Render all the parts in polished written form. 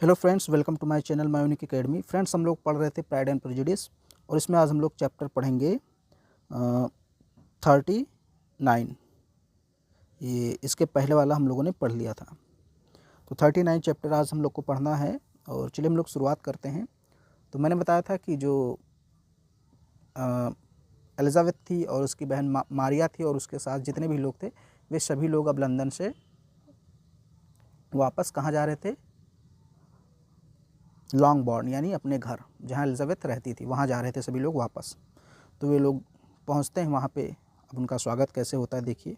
Hello friends, welcome to my channel my unique academy. Friends, हम लोग पढ़ रहे थे प्राइड एंड प्रेजुडिस और इसमें आज हम लोग चैप्टर पढ़ेंगे 39। ये इसके पहले वाला हम लोगों ने पढ़ लिया था, तो 39 चैप्टर आज हम लोग को पढ़ना है। और चलिए हम लोग शुरुआत करते हैं। तो मैंने बताया था कि जो एलिज़ाबेथ थी और उसकी बहन मारिया थी और उसके साथ जितने भी लोग थे वे सभी लोग अब लंदन से वापस कहाँ जा रहे थे? लॉन्गबॉर्न, यानी अपने घर जहाँ एलिज़ाबेथ रहती थी वहाँ जा रहे थे सभी लोग वापस। तो वे लोग पहुँचते हैं वहाँ पे। अब उनका स्वागत कैसे होता है देखिए।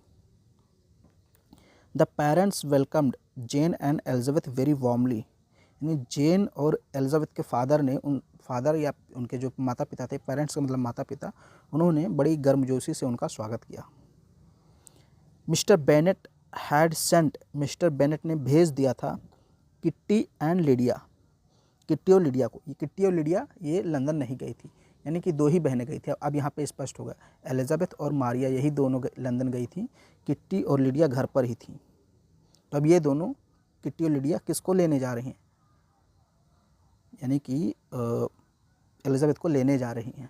The parents welcomed Jane and Elizabeth very warmly, यानी जेन और एलिज़ाबेथ के फादर ने फादर या उनके जो माता पिता थे, पेरेंट्स का मतलब माता पिता, उन्होंने बड़ी गर्मजोशी से उनका स्वागत किया। Mister Bennett had sent, mister Bennett ने भेज दिया था किट्टी एंड लिडिया, किट्टी और लिडिया को। ये किट्टी और लिडिया ये लंदन नहीं गई थी, यानी कि दो ही बहनें गई थी। अब यहाँ पे स्पष्ट होगा, एलिज़ाबेथ और मारिया यही दोनों लंदन गई थी, किट्टी और लिडिया घर पर ही थी। तो अब ये दोनों किट्टी और लिडिया किसको लेने जा रही हैं? यानी कि एलिज़ाबेथ को लेने जा रही हैं।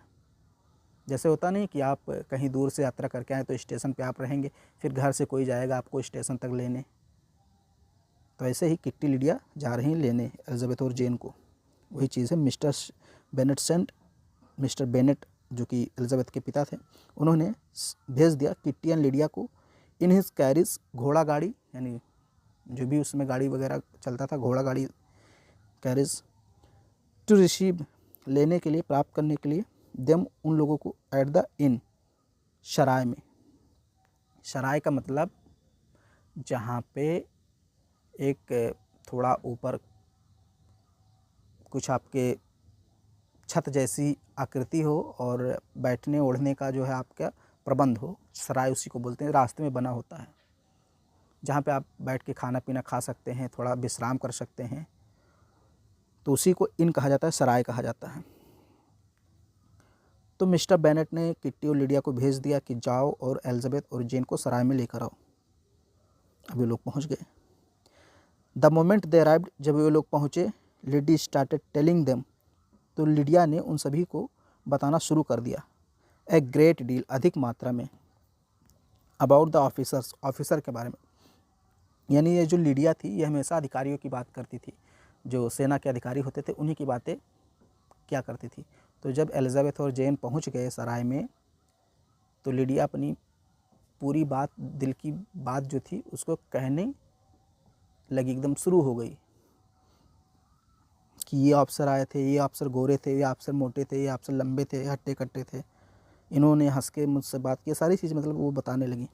जैसे होता नहीं कि आप कहीं दूर से यात्रा करके आए तो स्टेशन पे आप रहेंगे, फिर घर से कोई जाएगा आपको स्टेशन तक लेने। तो ऐसे ही किट्टी लिडिया जा रही हैं लेने एलिज़ाबेथ और जेन को। वही चीज़ है। Mister Bennet sent, mister Bennet जो कि एलिज़ाबेथ के पिता थे, उन्होंने भेज दिया किट्टी एंड लिडिया को इन हिज कैरिज, घोड़ा गाड़ी, यानी जो भी उसमें गाड़ी वगैरह चलता था, घोड़ा गाड़ी कैरिज, टू रिसीव, लेने के लिए, प्राप्त करने के लिए, देम, उन लोगों को, एट द इन, सराय में। सराय का मतलब जहाँ पे एक थोड़ा ऊपर कुछ आपके छत जैसी आकृति हो और बैठने ओढ़ने का जो है आपका प्रबंध हो, सराय उसी को बोलते हैं। रास्ते में बना होता है जहाँ पे आप बैठ के खाना पीना खा सकते हैं, थोड़ा विश्राम कर सकते हैं, तो उसी को इन कहा जाता है, सराय कहा जाता है। तो मिस्टर बेनेट ने किट्टी और लिडिया को भेज दिया कि जाओ और एलिज़ाबेथ और जेन को सराय में लेकर आओ। अब ये लोग पहुँच गए। द मोमेंट दे अराइव्ड, जब वे लोग पहुँचे, लेडी स्टार्टेड टेलिंग देम, तो लिडिया ने उन सभी को बताना शुरू कर दिया, ए ग्रेट डील, अधिक मात्रा में, अबाउट द ऑफिसर्स, ऑफिसर के बारे में। यानी ये जो लिडिया थी ये हमेशा अधिकारियों की बात करती थी, जो सेना के अधिकारी होते थे उन्हीं की बातें क्या करती थी। तो जब एलिज़ाबेथ और जेन पहुंच गए सराय में, तो लिडिया अपनी पूरी बात, दिल की बात जो थी उसको कहने लगी, एकदम शुरू हो गई कि ये अफसर आए थे, ये अफसर गोरे थे, ये अफसर मोटे थे, ये अफसर लंबे थे, हट्टे कट्टे थे, इन्होंने हंस के मुझसे बात की, सारी चीज़ मतलब वो बताने लगी।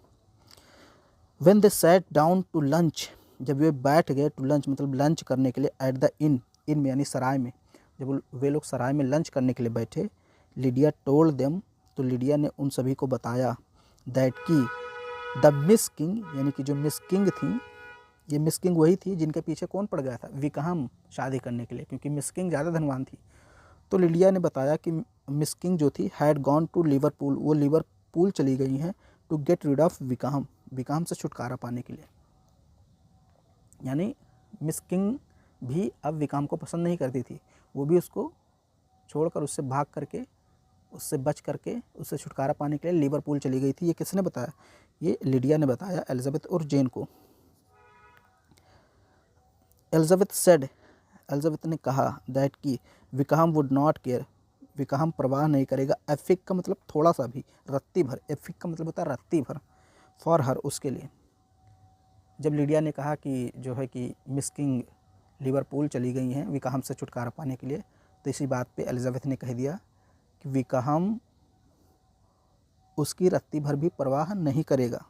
When they sat down to lunch, जब वे बैठ गए, टू लंच मतलब लंच करने के लिए, एट द इन, इन में यानी सराय में, जब वे लोग सराय में लंच करने के लिए बैठे, लिडिया टोल्ड देम, तो लिडिया ने उन सभी को बताया, दैट की द मिस किंग, यानी कि जो मिस किंग थी, ये मिस किंग वही थी जिनके पीछे कौन पड़ गया था? विकहम, शादी करने के लिए, क्योंकि मिस किंग ज़्यादा धनवान थी। तो लिडिया ने बताया कि मिस किंग जो थी, हैड गॉन टू लिवरपूल, वो लिवरपूल चली गई हैं, to get rid of Wickham, Wickham से छुटकारा पाने के लिए। यानी मिस किंग भी अब विकहम को पसंद नहीं करती थी, वो भी उसको छोड़कर, उससे भाग करके, उससे बच करके, उससे छुटकारा पाने के लिए लिवरपूल चली गई थी। ये किसने बताया? ये लिडिया ने बताया एलिज़ाबेथ और जेन को। एलिज़ाबेथ सेड, एलिज़ाबेथ ने कहा, दैट की Wickham would not care, Wickham परवाह नहीं करेगा, एफिक का मतलब थोड़ा सा भी, रत्ती भर, एफिक का मतलब होता है रत्ती भर, फॉर हर, उसके लिए। जब लिडिया ने कहा कि जो है कि मिस किंग लिवरपूल चली गई हैं विकहम से छुटकारा पाने के लिए, तो इसी बात पे एलिज़ाबेथ ने कह दिया कि विकहम उसकी रत्ती भर भी परवाह नहीं करेगा।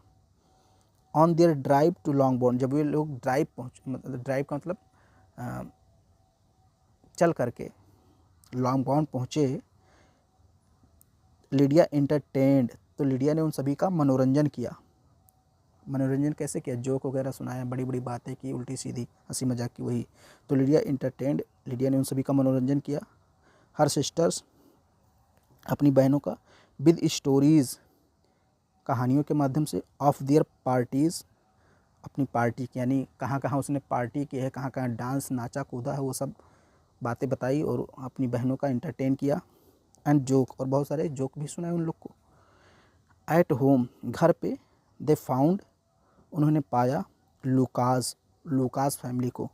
ऑन देयर ड्राइव टू लॉन्गबॉर्न, जब वे लोग ड्राइव पहुँच, मतलब ड्राइव का मतलब चल करके लॉन्गबॉर्न पहुँचे, लिडिया एंटरटेन्ड, तो लिडिया ने उन सभी का मनोरंजन किया। मनोरंजन कैसे किया? जोक वगैरह सुनाया, बड़ी बड़ी बातें की, उल्टी सीधी हंसी मजाक की, वही। तो लिडिया एंटरटेन्ड, लिडिया ने उन सभी का मनोरंजन किया। हर सिस्टर्स, अपनी बहनों का, विद स्टोरीज़, कहानियों के माध्यम से, ऑफ देयर पार्टीज़, अपनी पार्टी की, यानी कहाँ कहाँ उसने पार्टी की है, कहाँ कहाँ डांस नाचा कूदा है, वो सब बातें बताई और अपनी बहनों का इंटरटेन किया। एंड जोक, और बहुत सारे जोक भी सुनाए उन लोग को। एट होम, घर पे, दे फाउंड, उन्होंने पाया, लूकास फैमिली को,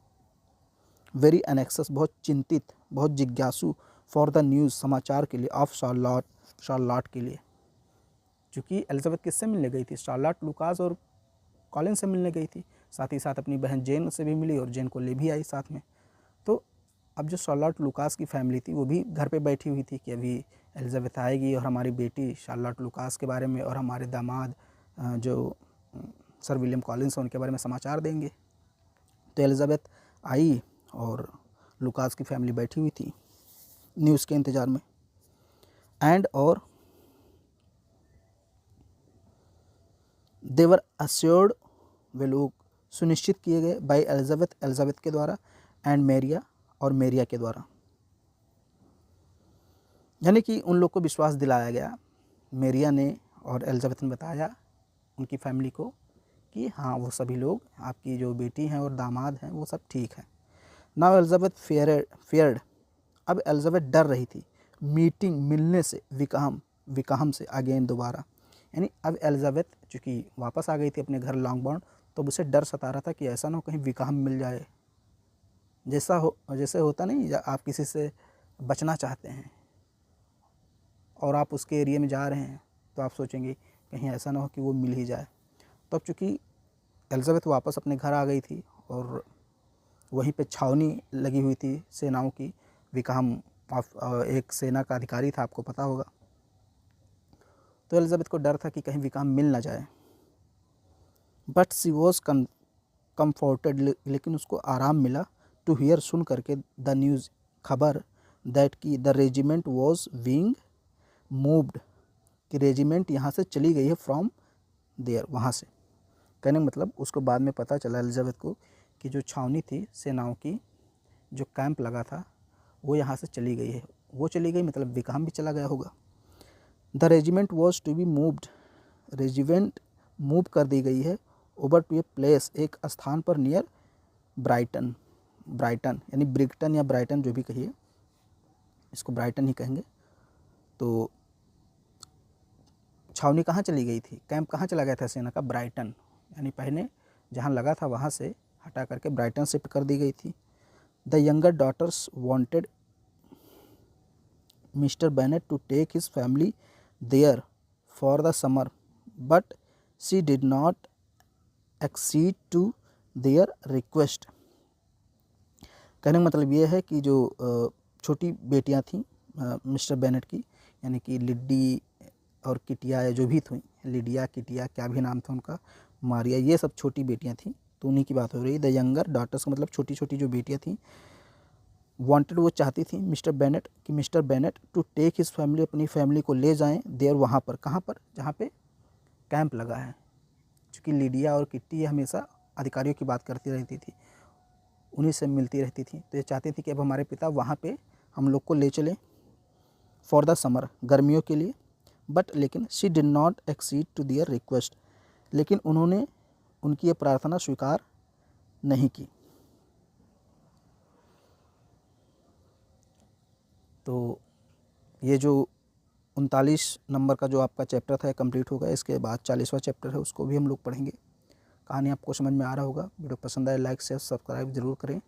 वेरी एनेक्सस, बहुत चिंतित, बहुत जिज्ञासु, फॉर द न्यूज़, समाचार के लिए, ऑफ शार्लॉट के लिए। चूँकि एलिजाबेथ किससे मिलने गई थी? शार्लॉट लूकास और कॉलिन से मिलने गई थी। साथ ही साथ अपनी बहन जेन से भी मिली और जेन को ले भी आई साथ में। तो अब जो शार्लॉट लूकास की फैमिली थी वो भी घर पे बैठी हुई थी कि अभी एलिजाबेथ आएगी और हमारी बेटी शार्लॉट लूकास के बारे में और हमारे दामाद जो सर विलियम कॉलिन्स हैं उनके बारे में समाचार देंगे। तो एलिजाबेथ आई और लूकास की फैमिली बैठी हुई थी न्यूज़ के इंतज़ार में। एंड और देवर अश्योर्ड, वे लोग सुनिश्चित किए गए, बाय एलिजाबेथ के द्वारा, एंड मेरिया, और मेरिया के द्वारा, यानी कि उन लोग को विश्वास दिलाया गया। मेरिया ने और एलिजाबेथ ने बताया उनकी फैमिली को कि हाँ वो सभी लोग, आपकी जो बेटी हैं और दामाद हैं वो सब ठीक है। नाउ एलिजाबेथ फेयर्ड, अब एलिजाबेथ डर रही थी, मिलने से, विकाहम से अगेन, दोबारा। यानी अब एलिजाबेथ चूँकि वापस आ गई थी अपने घर लॉन्गबाउंड, तो उसे डर सता रहा था कि ऐसा ना हो कहीं विकाहम मिल जाए। जैसे होता नहीं, आप किसी से बचना चाहते हैं और आप उसके एरिया में जा रहे हैं तो आप सोचेंगे कहीं ऐसा ना हो कि वो मिल ही जाए। तो अब चूँकि एलिजाबेथ वापस अपने घर आ गई थी और वहीं पे छावनी लगी हुई थी सेनाओं की, विकाहम एक सेना का अधिकारी था, आपको पता होगा। तो एलिजाबेथ को डर था कि कहीं विकाहम मिल ना जाए। बट सी वॉज कम्फर्टेड, लेकिन उसको आराम मिला, टू हियर, सुन करके, द न्यूज़, खबर, दैट की the regiment was being moved, कि रेजिमेंट यहाँ से चली गई है, फ्रॉम देयर, वहाँ से। कहने का मतलब उसको बाद में पता चला एलिजाबेथ को कि जो छावनी थी सेनाओं की, जो कैंप लगा था, वो यहाँ से चली गई है। वो चली गई मतलब विकाहम भी चला गया होगा। The regiment was to be moved, regiment move कर दी गई है, ओवर टू ए प्लेस, एक स्थान पर, नियर ब्राइटन, यानी ब्रिगटन या ब्राइटन जो भी कहिए, इसको ब्राइटन ही कहेंगे। तो छावनी कहाँ चली गई थी, कैंप कहाँ चला गया था सेना का? ब्राइटन, यानी पहले जहाँ लगा था वहाँ से हटा करके ब्राइटन शिफ्ट कर दी गई थी। The younger daughters wanted mister Bennet to take his family there for the summer, but she did not accede to their request. कहने का मतलब ये है कि जो छोटी बेटियां थीं मिस्टर बेनेट की, यानी कि लिडी और किटिया या जो भी थी, लिडिया, किटिया, क्या भी नाम था उनका, मारिया, ये सब छोटी बेटियां थीं, तो उन्हीं की बात हो रही। द यंगर डॉटर्स का मतलब छोटी छोटी जो बेटियां थीं, वांटेड, वो चाहती थी, mister Bennet to take his family, अपनी फैमिली को ले जाएं, देयर, वहाँ पर, कहाँ पर? जहाँ पे कैंप लगा है। चूँकि लिडिया और किट्टी ये हमेशा अधिकारियों की बात करती रहती थी, उन्हीं से मिलती रहती थी, तो ये चाहती थी कि अब हमारे पिता वहाँ पे हम लोग को ले चलें फॉर द समर, गर्मियों के लिए। बट लेकिन she did not accede to their request, लेकिन उन्होंने उनकी ये प्रार्थना स्वीकार नहीं की। तो ये जो 39 नंबर का जो आपका चैप्टर था कंप्लीट होगा। इसके बाद 40वां चैप्टर है, उसको भी हम लोग पढ़ेंगे। कहानी आपको समझ में आ रहा होगा। वीडियो पसंद आए लाइक शेयर सब्सक्राइब ज़रूर करें।